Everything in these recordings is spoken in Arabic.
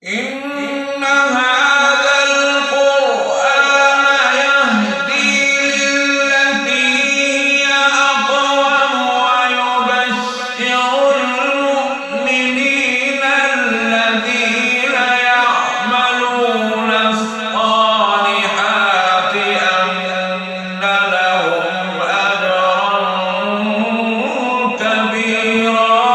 إن هذا القرآن يهدي للتي هي أقوم ويبشر المؤمنين الذين يعملون الصالحات أن لهم أجرا كبيرا.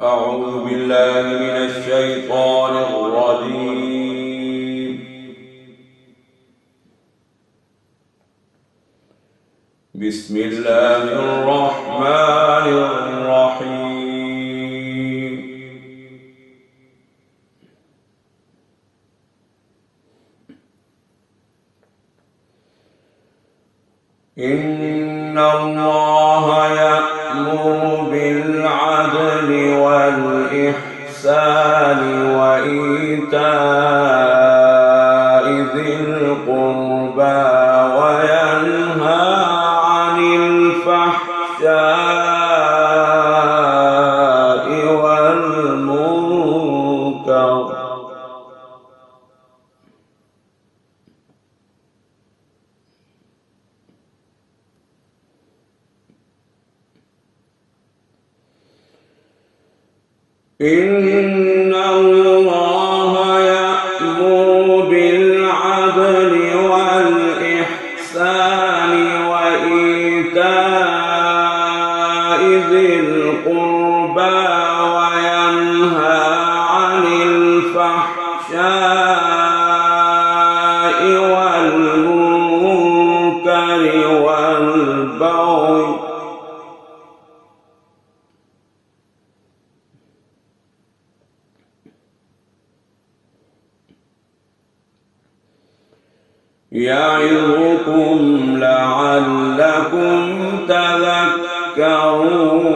أعوذ بالله من الشيطان الرجيم. بسم الله الرحمن الرحيم. إن الله يأمر بالعدل والإحسان وإيتاء ذي القربى وينهى عن الفحشاء والمنكر إن الله يأمر بالعدل والإحسان وإيتاء ذي القربى وينهى عن الفحشاء والمنكر والبغي يعظكم لعلكم تذكرون.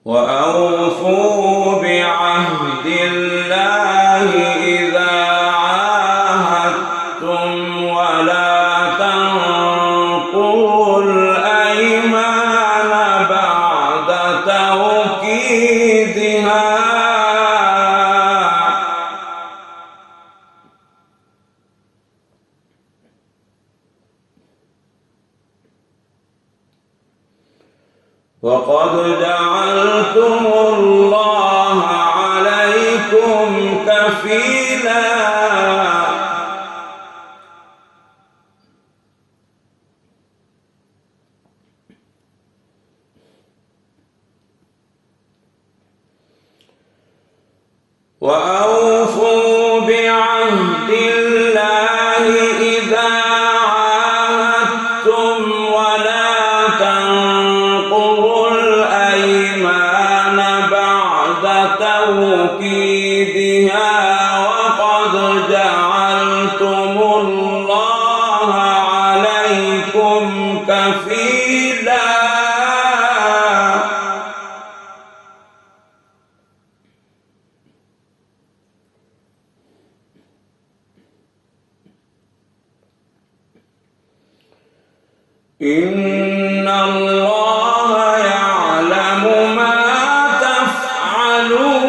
وأوفوا بعهد الله إذا عاهدتم ولا تنقضوا الأيمان بعد توكيدها وقد جعلتم الله عليكم كفيلا وأوفوا بعهد الله إذا عاهدتم ولا تنقضوا الأيمان بعد توكيدها وقد جعلتم الله عليكم كفيلا إن الله يعلم ما تفعلون.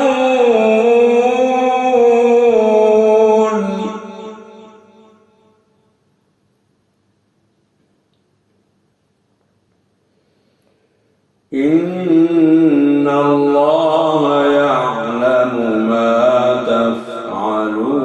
إن الله يعلم ما تفعلون.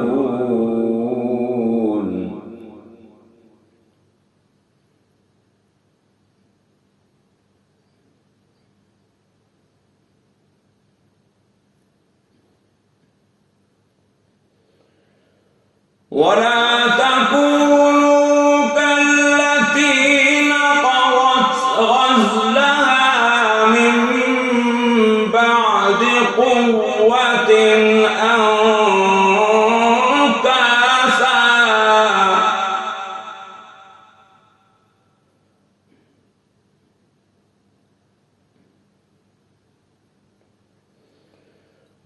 ولا تكونوا كالتي نقضت غزلها من بعد قوة أنكاسا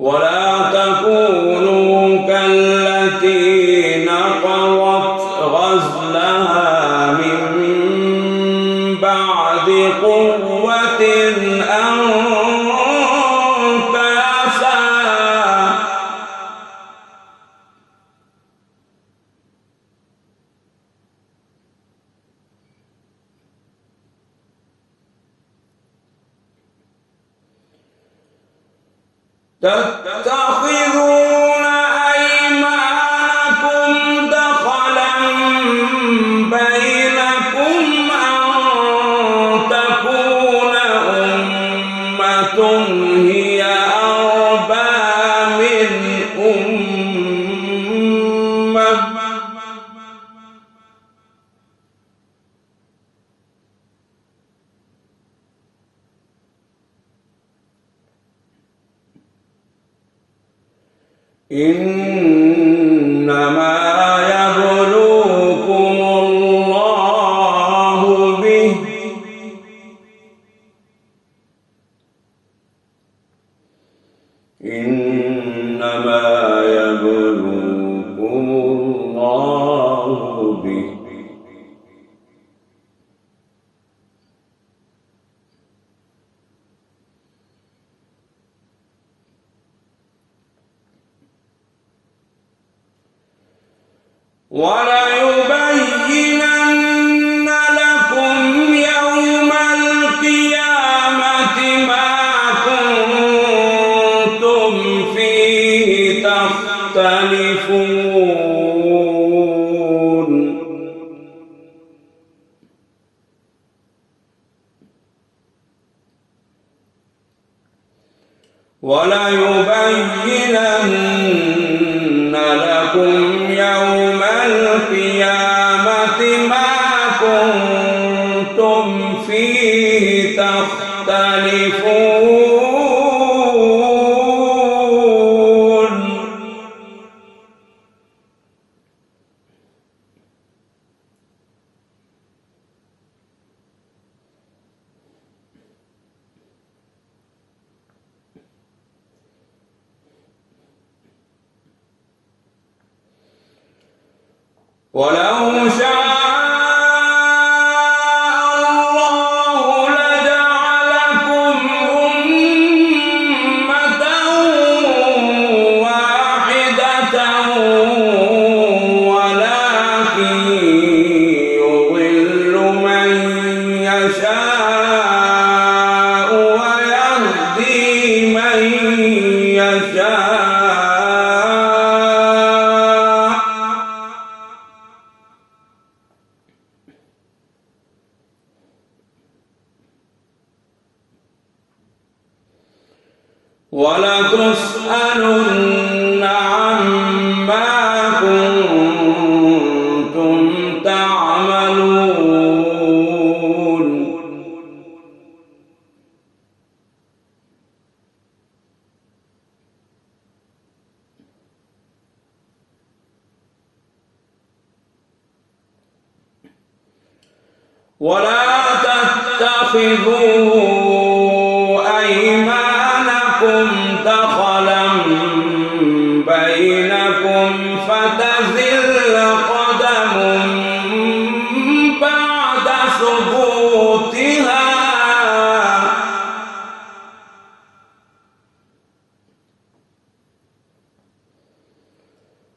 ولا تكونوا كالتي نقضت غزلها من بعد قوة أنكاسا تتخذون أيمانكم دخلا بينكم أن تكون أمة هي أربى من أمة إنما يبلوكم الله به إنما يبلوكم الله به وليبينن لكم يوم القيامة ما كنتم فيه تختلفون وليبينن لكم يوم القيامة ما كنتم فيه تختلفون ولو شاء الله لجعلكم أمة واحدة ولكن يضل من يشاء ويهدي من يشاء ولتسألن عما كنتم تعملون ولا تتخذوا أيمانكم دخلا بينكم فتزل قدم بعد ثبوتها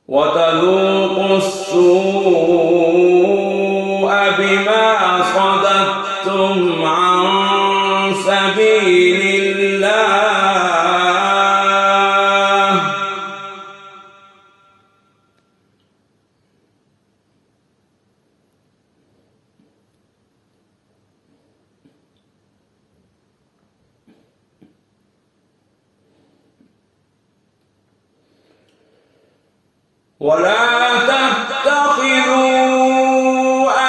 وتذوقوا السوء بما صددتم عن سبيل الله ولا تتخذوا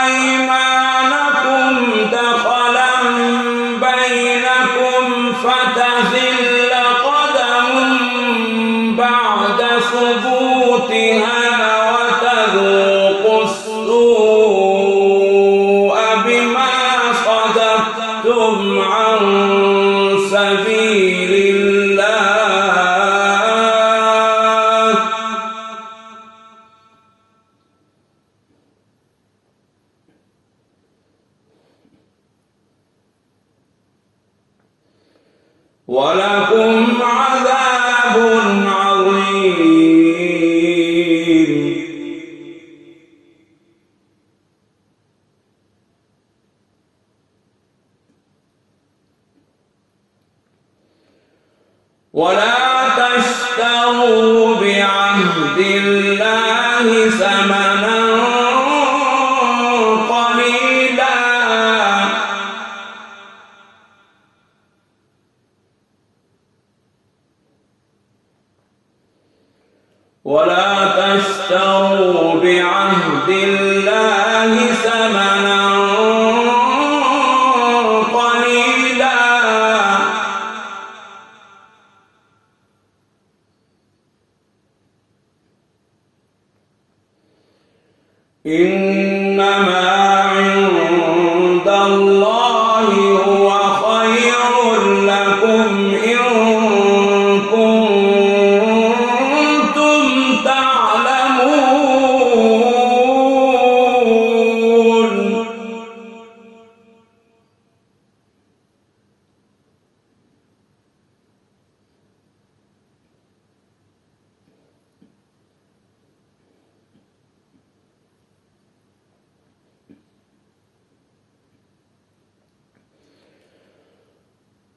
أيمانكم دخلا بينكم فتزل قدم بعد ثبوتها وتذوقوا السوء بما صددتم عن سبيل الله ولكم عذاب عظيم. ولا تشتروا بعهد الله ثمنا قليلا إنما عند الله هو خير لكم إن كنتم تعلمون.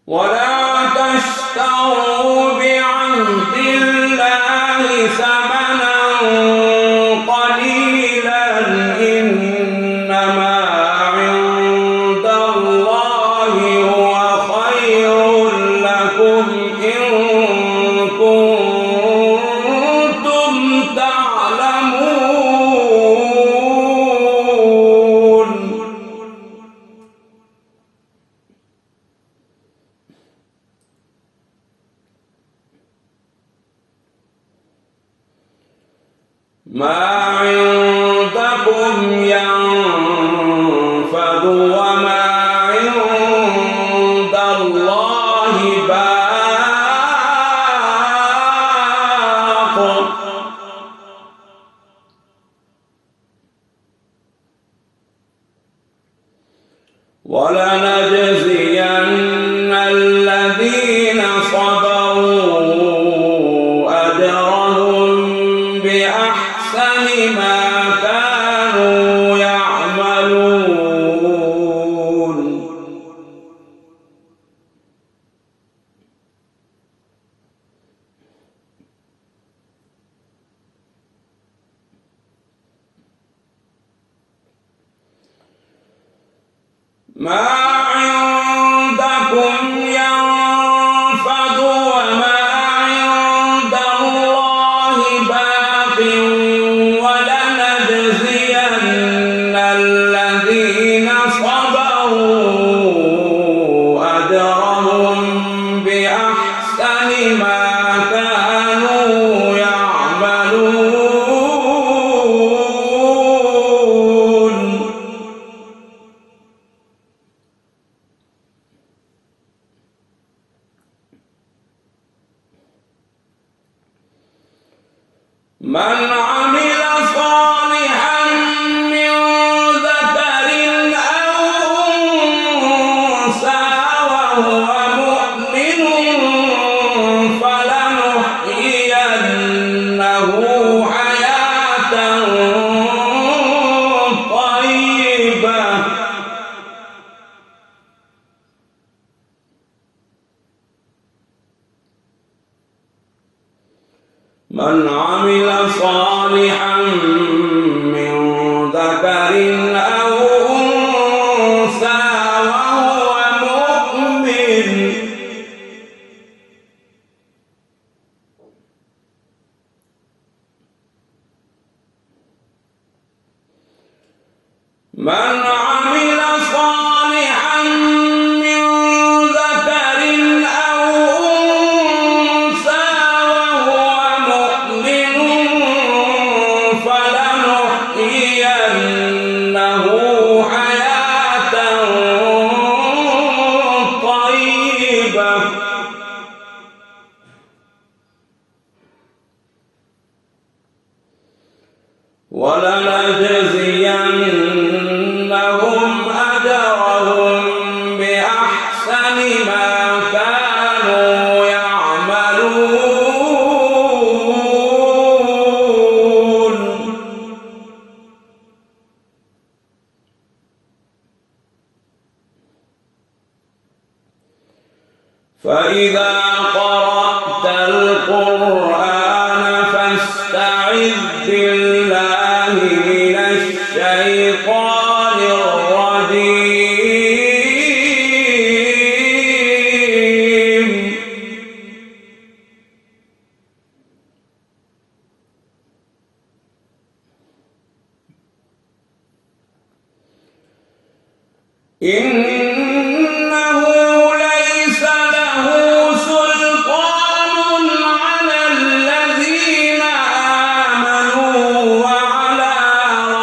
ولا تشتروا بعهد الله ثمنا قليلا إنما عند الله هو خير لكم إن كنتم تعلمون. ما عندكم ينفد وما عند الله باق. ولنجزين الذين صبروا أجرهم بأحسن ما كانوا يعملون. ما عندكم ينفد وما عند الله باق. ولنجزين الذين صبروا أجرهم بأحسن ما كانوا يعملون. من عمل صالحا من ذكر أو أنثى وهو مؤمن فلنحيينه حياة طيبة. من عمل صالحا من ذكر أو أنثى وهو مؤمن من عمل صالحا من ذكر أو أنثى وهو مؤمن فلنحيينه حياة طيبة. ولنجزينهم فإذا قرأت القرآن فاستعذ بالله من الشيطان الرجيم. إنه ليس له سلطان على الذين آمنوا وعلى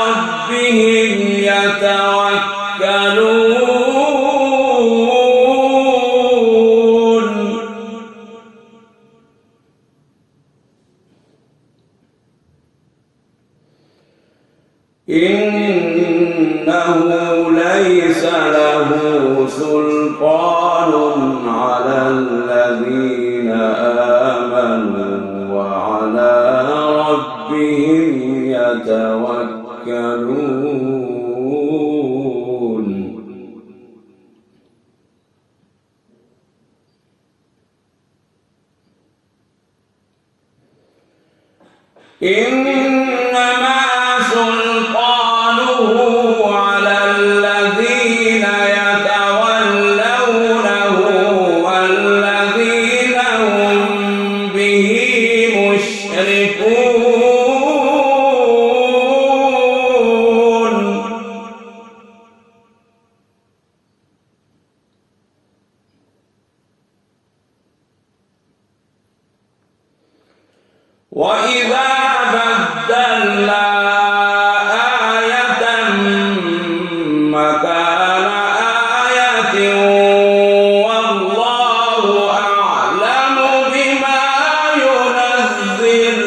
ربهم يتوكلون. إنه ليس له سلطان على الذين آمنوا وعلى ربهم يتوكلون. إنما سلطانه على الذين يتولونه والذين هم به مشركون. وإذا بدلنا آية مكان آية والله أعلم بما ينزل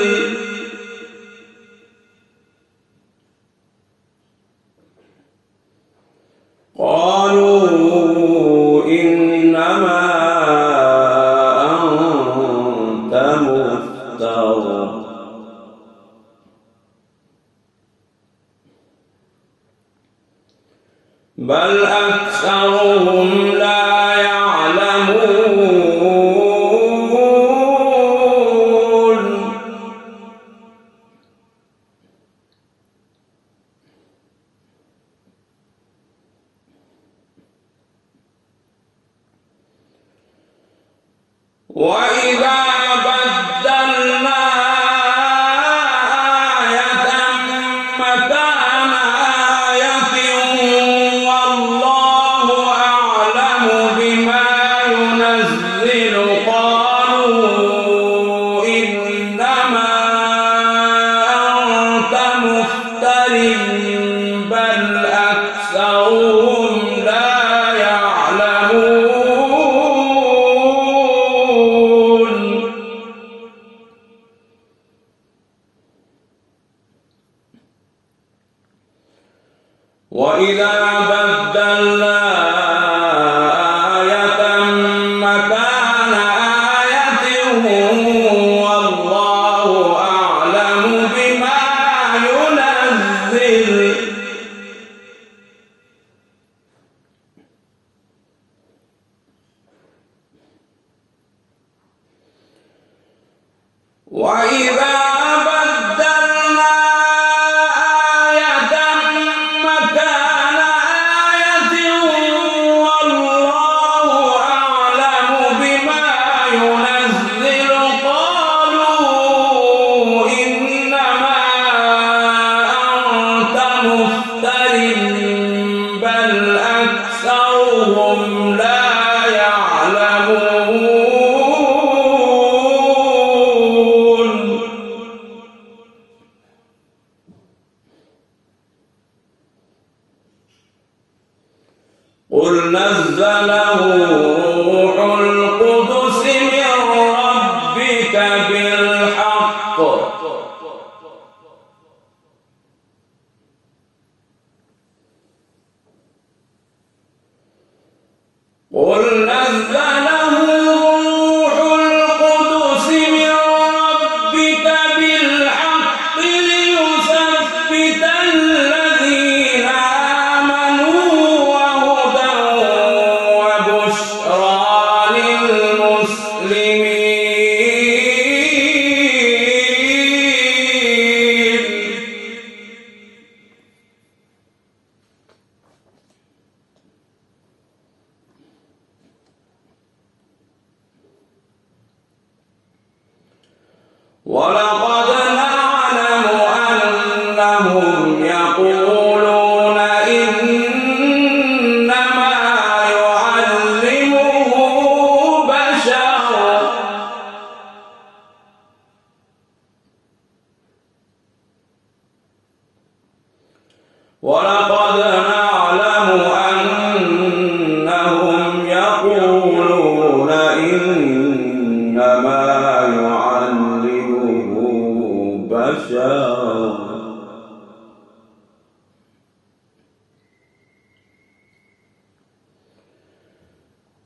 قالوا إنما أنت مفتر بل أكثرهم لا يعلمون. وإذا بدلنا آية مكان آية والله أعلم بما ينزل قالوا إنما أنت مفتر بل أكثرهم لا يعلمون. وإذا بدلنا آية مكان آية والله أعلم بما ينزل وإذا بدلنا آية مكان آية والله أعلم بما ينزل قالوا إنما أنت مفتر بل أكثرهم لا يعلمون. قل نزله روح القدس من ربك بالحق قل نزله روح القدس من ربك بالحق ليثبت الذين آمنوا وهدى وبشرى للمؤمنين. ولقد نعلم أنهم يقولون إنما يعلمه بشر ولقد نعلم أنهم يقولون إنما يعلمه بشر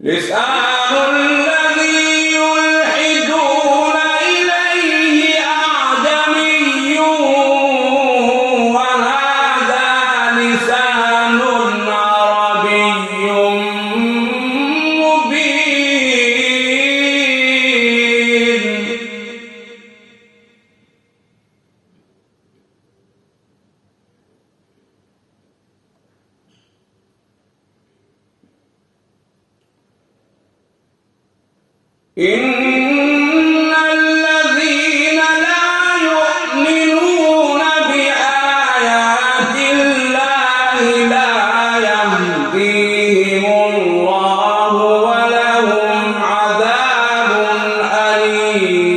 لسان الذي يلحدون إليه أعجمي وهذا لسان عربي مبين إن الذين لا يؤمنون بآيات الله لا يهديهم الله ولهم عذاب أليم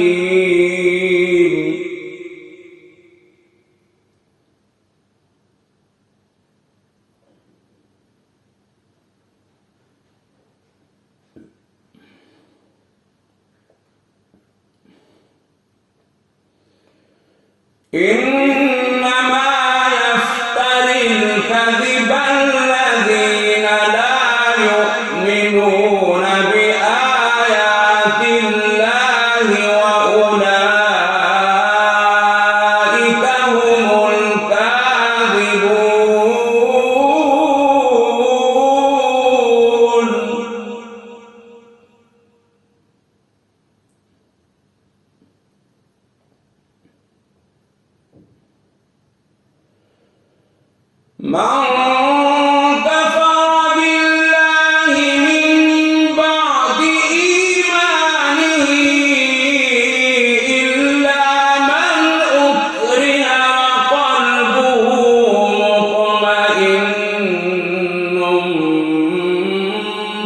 إنما يفتري الكذب الذين لا يؤمنون بآيات الله وأولئك هم الكاذبون من كفر بالله من بعد إيمانه إلا من أكره وقلبه مطمئن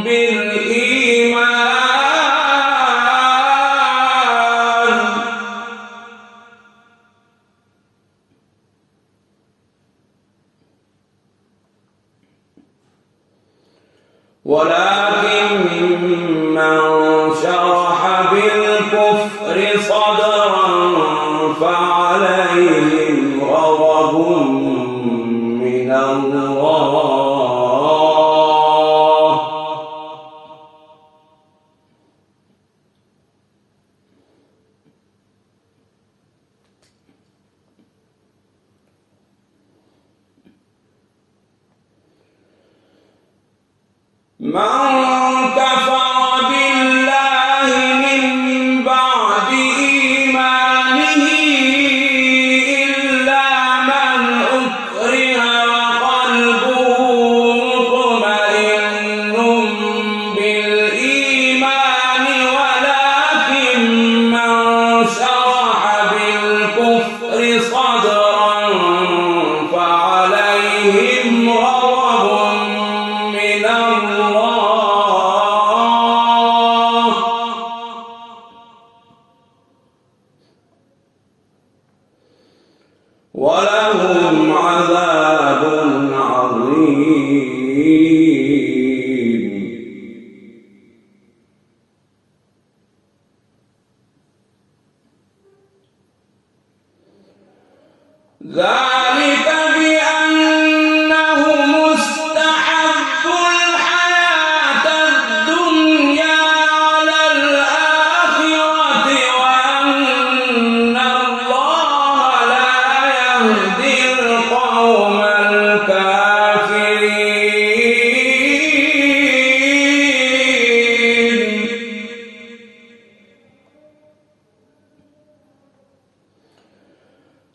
بالإيمان ولكن من شرح بالكفر صدرا فعليهم غضب من الله من كفر بالله من بعد إيمانه إلا من أكره وقلبه مطمئن بالإيمان ولكن من شرح بالكفر صدرا فعليهم غضب من الله ولهم عذاب عظيم ذلك بأنهم استحبوا الحياة الدنيا على الآخرة وأن الله لا يهدي القوم الكافرين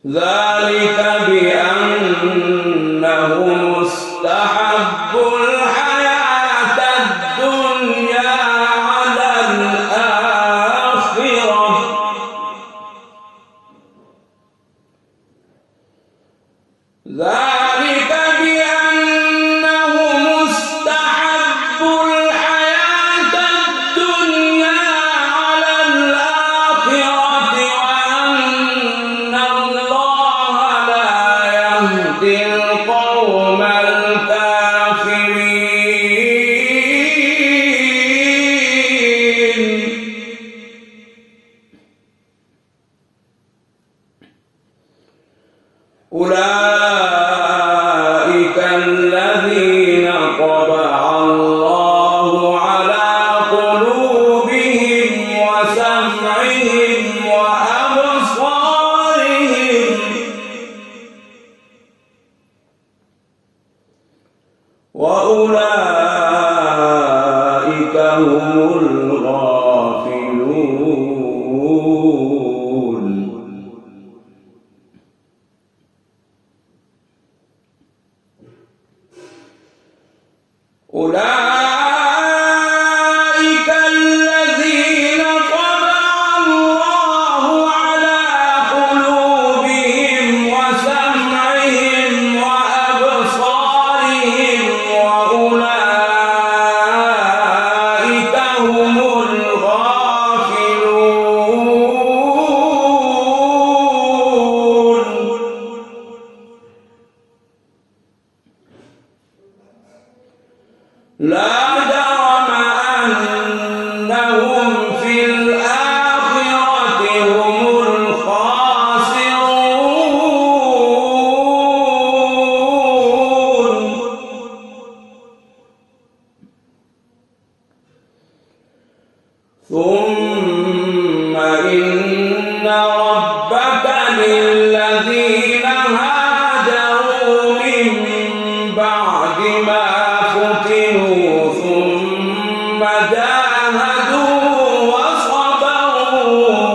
ذلك بأنهم استحبوا الحياة الدنيا على الآخرة أولئك الذين طبع الله على قلوبهم وسمعهم وأبصارهم وأولئك هم الغافلون. أولئك الذين طبع الله على قلوبهم وسمعهم وأبصارهم وأولئك هم الغافلون. لا جرم أنهم في الآخرة هم الخاسرون. ثم إن ربك للذين هاجروا من بعد ما فتنوا ثم جاهدوا وصبروا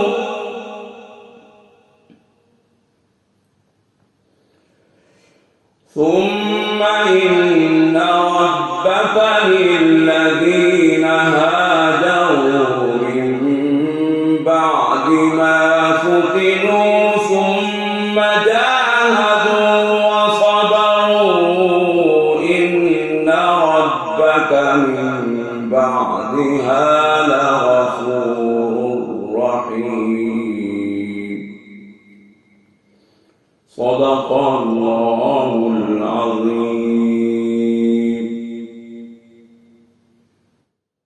ثم إن ربك للذين هاجروا من بعد ما فتنوا ثم جاهدوا وصبروا إن ربك من بعدها لغفور رحيم. صدق الله